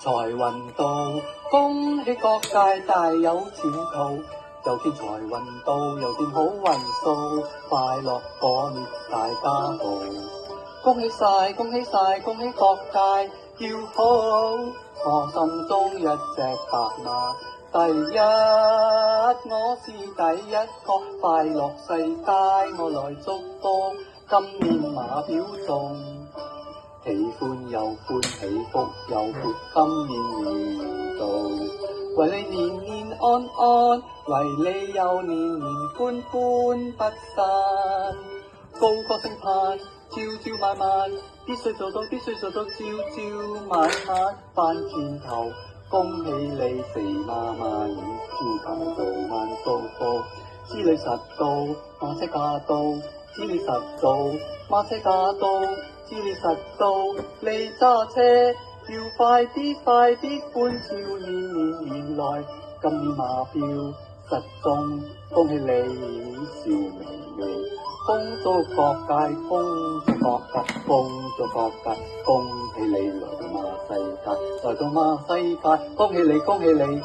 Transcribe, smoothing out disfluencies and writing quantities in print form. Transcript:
財運到，恭喜各界大有前途，有添財運到，有添好運數，快樂過年大家好，恭喜晒，恭喜晒，恭喜各界叫好，我心中一隻白馬，第一，我是第一個，快樂世界我來祝福，今年馬表中。喜歡又歡喜福又闊，今年年度，為你年年安安，為你又年年歡歡不散。高歌聲盼，朝朝晚晚，必須做到，必須做到，朝朝晚晚翻轉頭。恭喜你肥媽媽，豬頭到萬福福，子女實到，馬車駕到，子女實到，馬車駕到。知你實到，你揸車要快啲快啲，歡笑年年來，今年馬票實中，恭喜你笑微微，恭祝各界，恭祝各界，恭祝各界，恭喜你來到馬世界，來到馬世界，恭喜你，恭喜你。